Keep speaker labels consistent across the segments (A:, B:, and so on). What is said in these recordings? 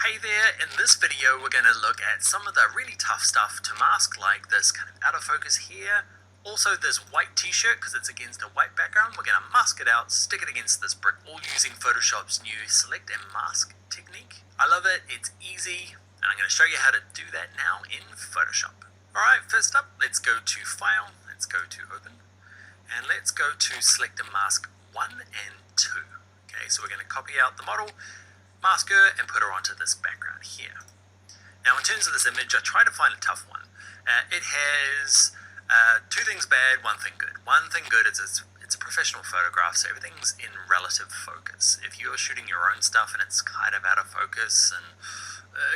A: Hey there, in this video we're going to look at some of the really tough stuff to mask, like this kind of out of focus here. Also this white t-shirt, because it's against a white background, we're going to mask it out, stick it against this brick, all using Photoshop's new select and mask technique. I love it, it's easy, and I'm going to show you how to do that now in Photoshop. Alright, first up, let's go to File, let's go to Open, and let's go to Select and Mask 1 and 2. Okay, so we're going to copy out the model, mask her, and put her onto this background here. Now in terms of this image, I try to find a tough one. It has two things bad, one thing good. One thing good is it's a professional photograph, so everything's in relative focus. If you're shooting your own stuff and it's kind of out of focus, and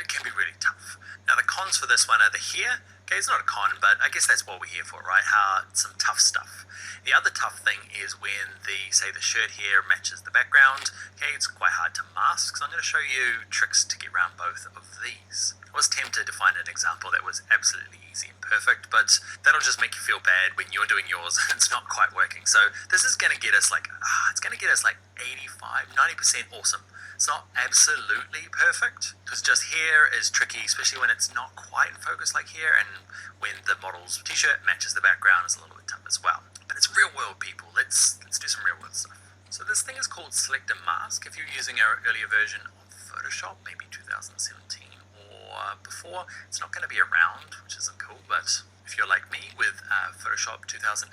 A: it can be really tough. Now the cons for this one are the here. Okay, it's not a con, but I guess that's what we're here for, right? Some tough stuff. The other tough thing is when say the shirt here matches the background. Okay, it's quite hard to mask, so I'm going to show you tricks to get around both of these. I was tempted to find an example that was absolutely easy and perfect, but that'll just make you feel bad when you're doing yours and it's not quite working. So this is going to get us like 85, 90% awesome. It's not absolutely perfect, because just here is tricky, especially when it's not quite in focus like here, and when the model's t-shirt matches the background is a little bit tough as well. But it's real world, people. Let's do some real world stuff. So this thing is called Select and Mask. If you're using our earlier version of Photoshop, maybe 2017 or before, it's not going to be around, which isn't cool, but if you're like me with Photoshop 2018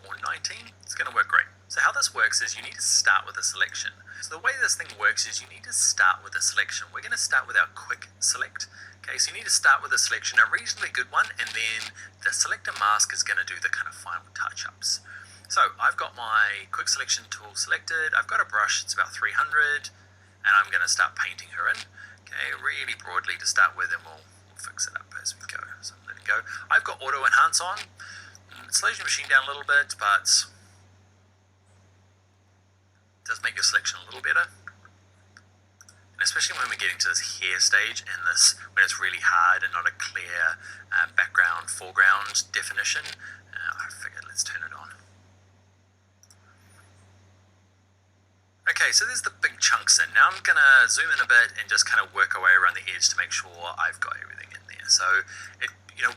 A: or 19, it's going to work great. So how this works is you need to start with a selection. So the way this thing works is you need to start with a selection. We're going to start with our quick select. Okay, so you need to start with a selection, a reasonably good one, and then the select and mask is going to do the kind of final touch-ups. So I've got my quick selection tool selected. I've got a brush, it's about 300, and I'm going to start painting her in. Okay, really broadly to start with, and we'll fix it up as we go. So I'm letting go. I've got auto enhance on. It slows your machine down a little bit, but does make your selection a little better. And especially when we're getting to this hair stage and when it's really hard and not a clear background, foreground definition, I figured let's turn it on. Okay, so there's the big chunks in. Now I'm going to zoom in a bit and just kind of work our way around the edge to make sure I've got everything in there. So,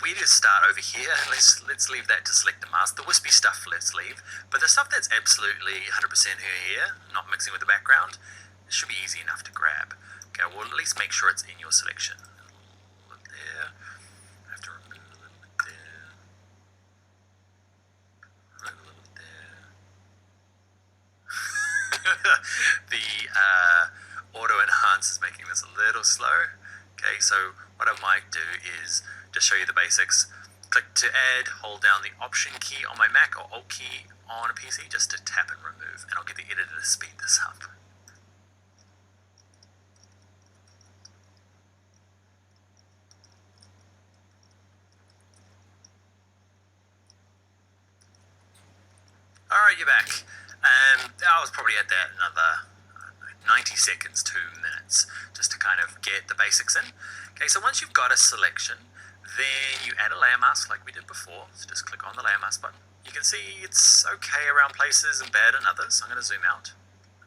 A: we just start over here, and let's leave that to select and mask. The wispy stuff, let's leave. But the stuff that's absolutely 100% here, not mixing with the background, it should be easy enough to grab. Okay, well at least make sure it's in your selection. A little bit there. I have to remove a little bit there. Remove a little bit there. The auto enhance is making this a little slow. Okay, so what I might do is just show you the basics. Click to add, hold down the Option key on my Mac or Alt key on a PC just to tap and remove, and I'll get the editor to speed this up. Alright, you're back. I was probably at that another 90 seconds, 2 minutes, just to kind of get the basics in. Okay, so once you've got a selection, then you add a layer mask like we did before. So just click on the layer mask button. You can see it's okay around places and bad in others. So I'm going to zoom out.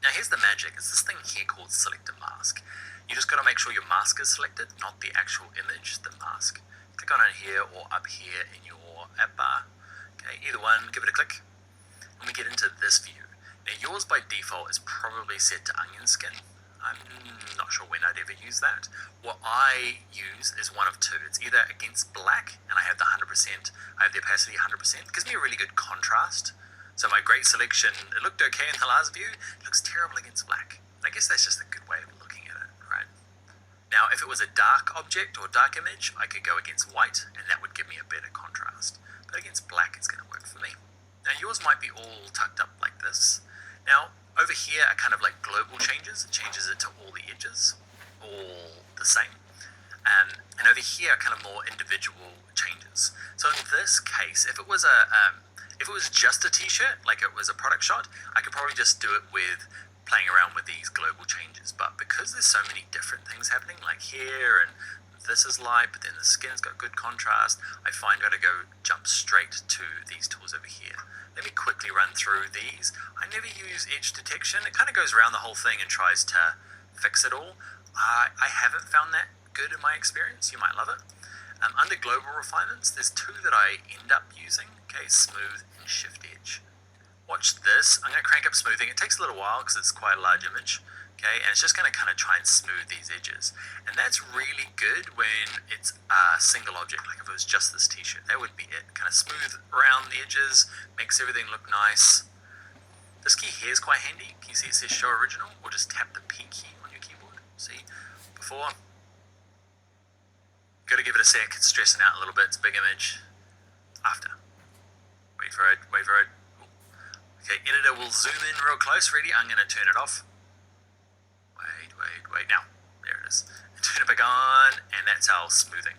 A: Now here's the magic. It's this thing here called Select and Mask. You just got to make sure your mask is selected, not the actual image, the mask. Click on it here or up here in your app bar. Okay, either one, give it a click. And we get into this view. Now yours by default is probably set to onion skin. I'm not sure when I'd ever use that. What I use is one of two. It's either against black, and I have the 100%, I have the opacity 100%. It gives me a really good contrast. So my great selection, it looked okay in the last view, it looks terrible against black. And I guess that's just a good way of looking at it, right? Now if it was a dark object or dark image, I could go against white, and that would give me a better contrast. But against black, it's going to work for me. Now yours might be all tucked up like this. Now, over here are kind of like global changes. It changes it to all the edges, all the same. And over here are kind of more individual changes. So in this case, if it was just a t-shirt, like it was a product shot, I could probably just do it with playing around with these global changes. But because there's so many different things happening, like here and this is light, but then the skin's got good contrast, I find I've got to go jump straight to these tools over here. Let me quickly run through these. I never use edge detection. It kind of goes around the whole thing and tries to fix it all. I haven't found that good in my experience. You might love it. Under global refinements, there's two that I end up using. Okay, smooth and shift edge. Watch this. I'm going to crank up smoothing. It takes a little while because it's quite a large image. Okay, and it's just going to kind of try and smooth these edges. And that's really good when it's a single object, like if it was just this t-shirt. That would be it. Kind of smooth around the edges, makes everything look nice. This key here is quite handy. Can you see it says show original? Or just tap the P key on your keyboard. See? Before. Got to give it a sec. It's stressing out a little bit. It's a big image. After. Wait for it. Wait for it. Okay, editor will zoom in real close. Ready? I'm going to turn it off. Wait, now. There it is. Turn it back on, and that's our smoothing.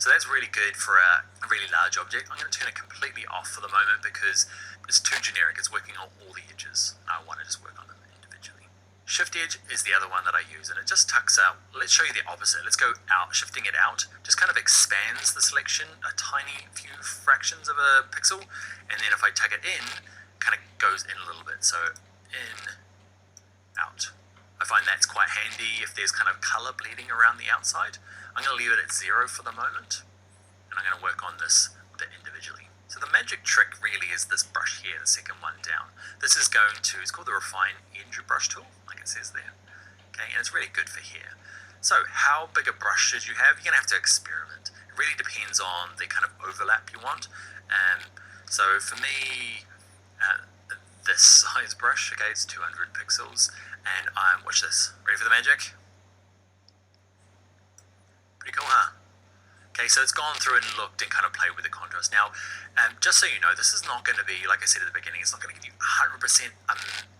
A: So that's really good for a really large object. I'm going to turn it completely off for the moment because it's too generic. It's working on all the edges. I want to just work on them individually. Shift edge is the other one that I use, and it just tucks out. Let's show you the opposite. Let's go out. Shifting it out just kind of expands the selection a tiny few fractions of a pixel, and then if I tuck it in, kind of goes in a little bit. So in, out. I find that's quite handy if there's kind of color bleeding around the outside. I'm going to leave it at 0 for the moment, and I'm going to work on this bit individually. So the magic trick really is this brush here, the second one down. This is going to, it's called the Refine Edge Brush Tool, like it says there. Okay, and it's really good for here. So how big a brush should you have? You're going to have to experiment. It really depends on the kind of overlap you want. So for me, this size brush, okay, it's 200 pixels. And watch this. Ready for the magic? Pretty cool, huh? Okay, so it's gone through and looked and kind of played with the contrast. Now, just so you know, this is not going to be, like I said at the beginning, it's not going to give you 100%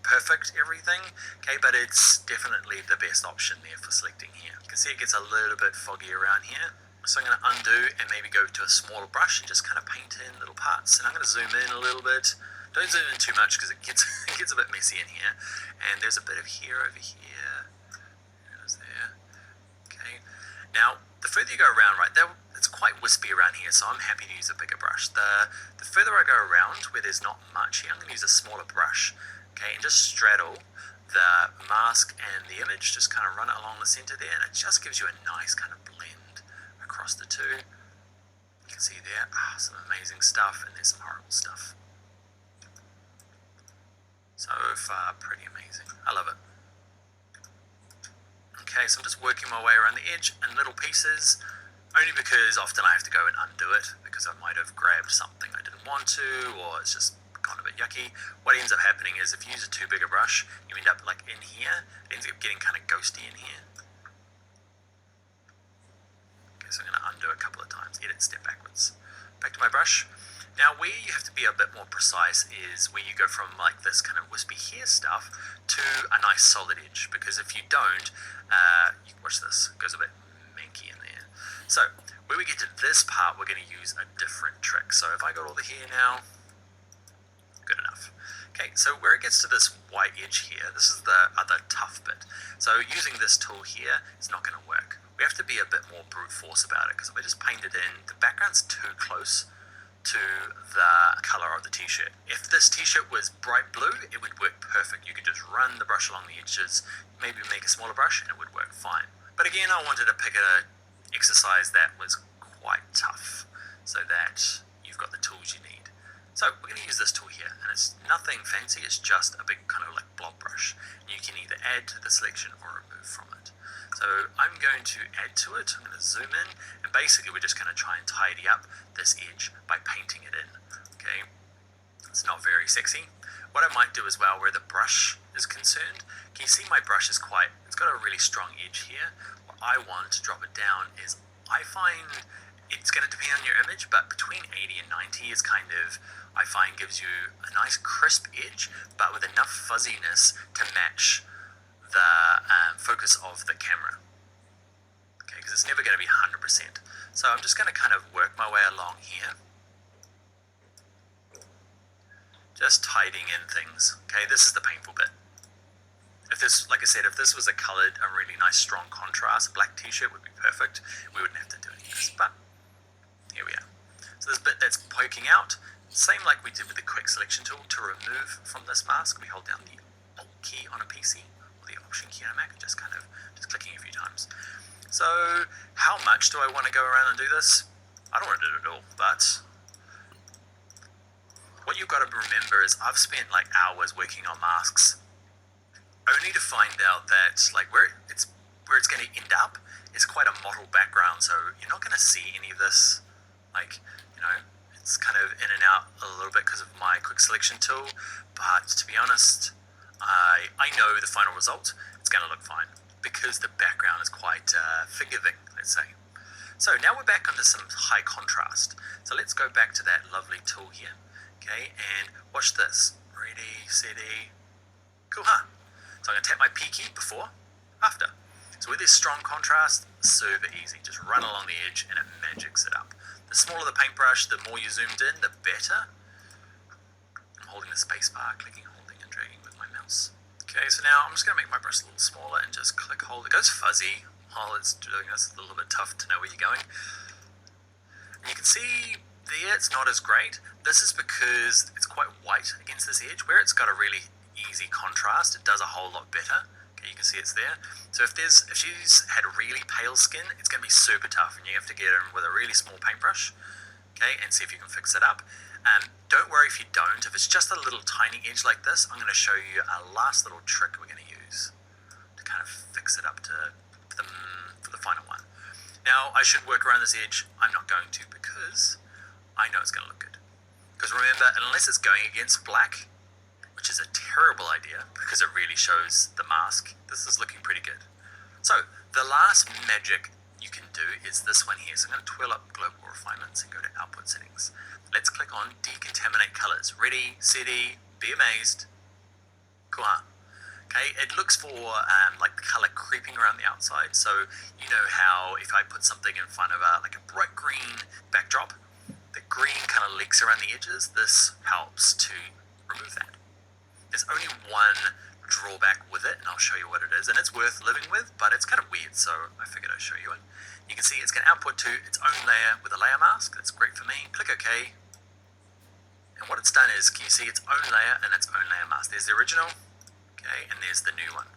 A: perfect everything, okay, but it's definitely the best option there for selecting here. You can see it gets a little bit foggy around here. So I'm going to undo and maybe go to a smaller brush and just kind of paint in little parts. And I'm going to zoom in a little bit. Don't zoom in too much because it gets a bit messy in here. And there's a bit of here over here. There's there. Okay. Now, the further you go around, right, it's quite wispy around here, so I'm happy to use a bigger brush. The further I go around where there's not much here, I'm going to use a smaller brush. Okay, and just straddle the mask and the image, just kind of run it along the center there, and it just gives you a nice kind of blend across the two. You can see there, some amazing stuff, and there's some horrible stuff. So far, pretty amazing. I love it. Okay, so I'm just working my way around the edge in little pieces, only because often I have to go and undo it, because I might have grabbed something I didn't want to, or it's just gone a bit yucky. What ends up happening is if you use a too big a brush, you end up like in here, it ends up getting kind of ghosty in here. Okay, so I'm going to undo a couple of times, edit, step backwards. Back to my brush. Now where you have to be a bit more precise is where you go from like this kind of wispy hair stuff to a nice solid edge, because if you don't, watch this, it goes a bit manky in there. So when we get to this part, we're going to use a different trick. So if I got all the hair now, good enough. Okay, so where it gets to this white edge here, this is the other tough bit. So using this tool here is not going to work. We have to be a bit more brute force about it, because if I just paint it in, the background's too close to the color of the t-shirt. If this t-shirt was bright blue, it would work perfect. You could just run the brush along the edges, maybe make a smaller brush, and it would work fine. But again, I wanted to pick an exercise that was quite tough, so that you've got the tools you need. So we're going to use this tool here, and it's nothing fancy, it's just a big kind of like blob brush. You can either add to the selection or remove from it. So I'm going to add to it, I'm going to zoom in, and basically we're just going to try and tidy up this edge by painting it in, okay? It's not very sexy. What I might do as well, where the brush is concerned, can you see my brush is it's got a really strong edge here. What I want to drop it down is, I find it's going to depend on your image, but between 80 and 90 is kind of, I find gives you a nice crisp edge, but with enough fuzziness to match the focus of the camera. Okay, because it's never going to be 100%. So I'm just going to kind of work my way along here. Just tidying in things. Okay, this is the painful bit. If this, like I said, if this was a really nice strong contrast, black t-shirt would be perfect. We wouldn't have to do any of this, but here we are. So this bit that's poking out, same like we did with the quick selection tool. To remove from this mask, we hold down the Alt key on a PC, or the Option key on a Mac, just clicking a few times. So how much do I want to go around and do this? I don't want to do it at all, but what you've got to remember is I've spent like hours working on masks, only to find out that like where it's going to end up is quite a mottled background, so you're not going to see any of this. Like, it's kind of in and out a little bit because of my quick selection tool, but to be honest, I know the final result, it's going to look fine because the background is quite forgiving, let's say. So now we're back onto some high contrast. So let's go back to that lovely tool here, okay, and watch this. Ready, steady, cool, huh? So I'm going to tap my P key before, after. So with this strong contrast, super easy. Just run along the edge and it magics it up. The smaller the paintbrush, the more you zoomed in, the better. I'm holding the space bar, clicking, holding, and dragging with my mouse. Okay, so now I'm just going to make my brush a little smaller and just click, hold. It goes fuzzy while it's doing this. It's a little bit tough to know where you're going. And you can see there it's not as great. This is because it's quite white against this edge. Where it's got a really easy contrast, it does a whole lot better. Okay, you can see it's there. So if she's had a really pale skin, it's going to be super tough, and you have to get in with a really small paintbrush, okay, and see if you can fix it up. Don't worry if you don't. If it's just a little tiny edge like this, I'm going to show you a last little trick we're going to use to kind of fix it up for the final one. Now, I should work around this edge. I'm not going to because I know it's going to look good. Because remember, unless it's going against black, which is a terrible idea because it really shows the mask, this is looking pretty good. So the last magic you can do is this one here. So I'm going to twirl up global refinements and go to output settings. Let's click on decontaminate colors. Ready, steady, be amazed. Cool, huh? Okay, it looks for like the color creeping around the outside. So you know how if I put something in front of like a bright green backdrop, the green kind of leaks around the edges. This helps to remove that. There's only one drawback with it, and I'll show you what it is, and it's worth living with, but it's kind of weird, so I figured I'd show you it. You can see it's going to output to its own layer with a layer mask. That's great for me. Click OK, and what it's done is, can you see its own layer and its own layer mask? There's the original, okay, and there's the new one.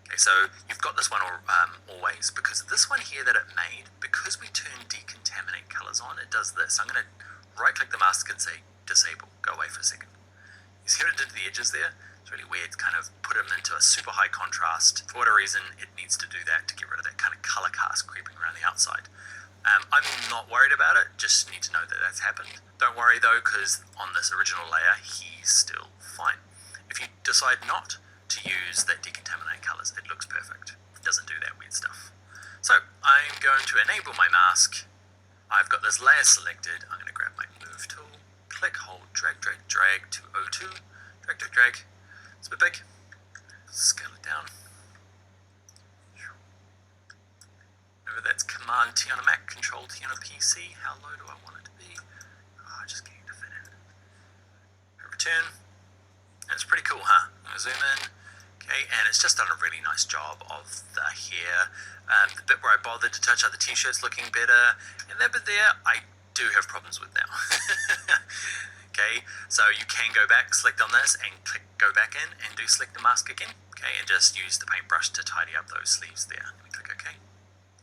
A: Okay, so you've got this one always, because this one here that it made, because we turned decontaminate colors on, it does this. I'm going to right click the mask and say disable, go away for a second. You see what it did to the edges there? It's really weird, kind of put them into a super high contrast. For whatever reason, it needs to do that to get rid of that kind of color cast creeping around the outside. I'm not worried about it, just need to know that that's happened. Don't worry though, because on this original layer, he's still fine. If you decide not to use that decontaminate colors, it looks perfect. It doesn't do that weird stuff. So I'm going to enable my mask. I've got this layer selected. I'm going to grab my move tool. Click, hold, drag, drag, drag to O2. Drag, drag, drag. It's a bit big. Scale it down. Remember that's Command T on a Mac, Control T on a PC. How low do I want it to be? Oh, just getting to fit in. Return. And it's pretty cool, huh? I'm going to zoom in. Okay, and it's just done a really nice job of the hair. The bit where I bothered to touch up the t-shirt's looking better. And that bit there, I do have problems with now. Okay, so you can go back, select on this, and click go back in and do select the mask again. Okay, and just use the paintbrush to tidy up those sleeves there. Let me click OK.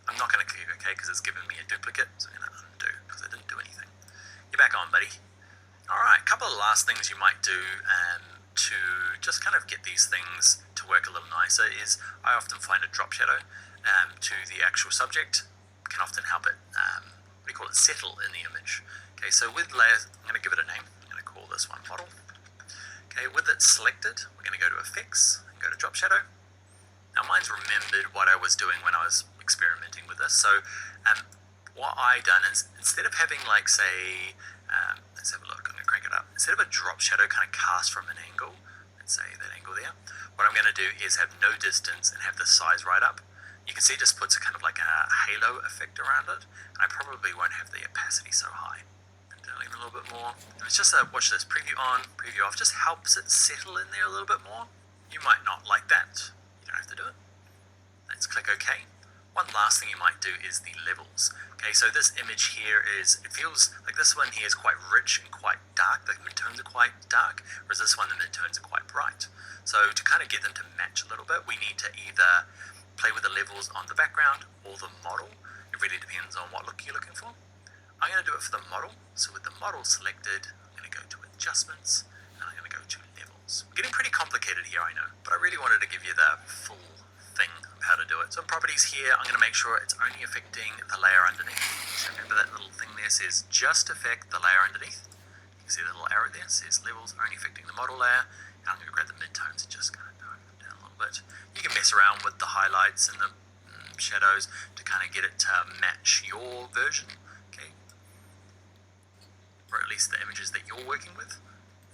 A: I'm not going to click OK because it's giving me a duplicate, so I'm going to undo because I didn't do anything. You're back on, buddy. Alright, a couple of last things you might do to just kind of get these things to work a little nicer is I often find a drop shadow to the actual subject can often help it, settle in the image. Okay, so with layers, I'm going to give it a name. I'm going to call this one model. Okay, with it selected, we're going to go to Effects and go to Drop Shadow. Now mine's remembered what I was doing when I was experimenting with this. So what I done is instead of having like say, let's have a look, I'm going to crank it up. Instead of a drop shadow kind of cast from an angle, let's say that angle there, what I'm going to do is have no distance and have the size right up. You can see it just puts a kind of like a halo effect around it. And I probably won't have the opacity so high. Even a little bit more. It's just watch this, preview on, preview off, just helps it settle in there a little bit more. You might not like that, you don't have to do it. Let's click OK. One last thing you might do is the levels. Okay, so this image here it feels like this one here is quite rich and quite dark, the midtones are quite dark, whereas this one, the midtones are quite bright. So to kind of get them to match a little bit, we need to either play with the levels on the background or the model. It really depends on what look you're looking for. I'm going to do it for the model. So with the model selected, I'm going to go to adjustments, and I'm going to go to levels. We're getting pretty complicated here, I know, but I really wanted to give you the full thing of how to do it. So in properties here, I'm going to make sure it's only affecting the layer underneath. So remember that little thing there says just affect the layer underneath. You can see the little arrow there says levels only affecting the model layer. And I'm going to grab the midtones and just kind of darken them down a little bit. You can mess around with the highlights and the shadows to kind of get it to match your version, okay? Or at least the images that you're working with.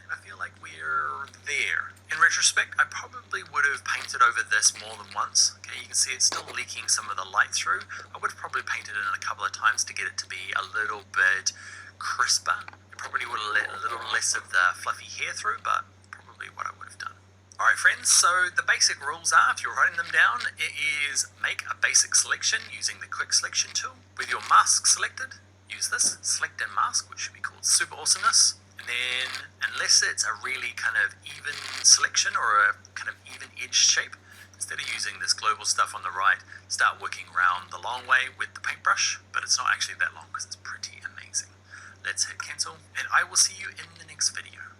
A: And I feel like we're there. In retrospect, I probably would have painted over this more than once. Okay, you can see it's still leaking some of the light through. I would have probably painted it in a couple of times to get it to be a little bit crisper. It probably would have let a little less of the fluffy hair through, but probably what I would have done. Alright friends, so the basic rules are, if you're writing them down, it is make a basic selection using the quick selection tool. With your mask selected, use this, select and mask, which should be called Super Awesomeness. And then, unless it's a really kind of even selection or a kind of even edged shape, instead of using this global stuff on the right, start working around the long way with the paintbrush, but it's not actually that long because it's pretty amazing. Let's hit cancel, and I will see you in the next video.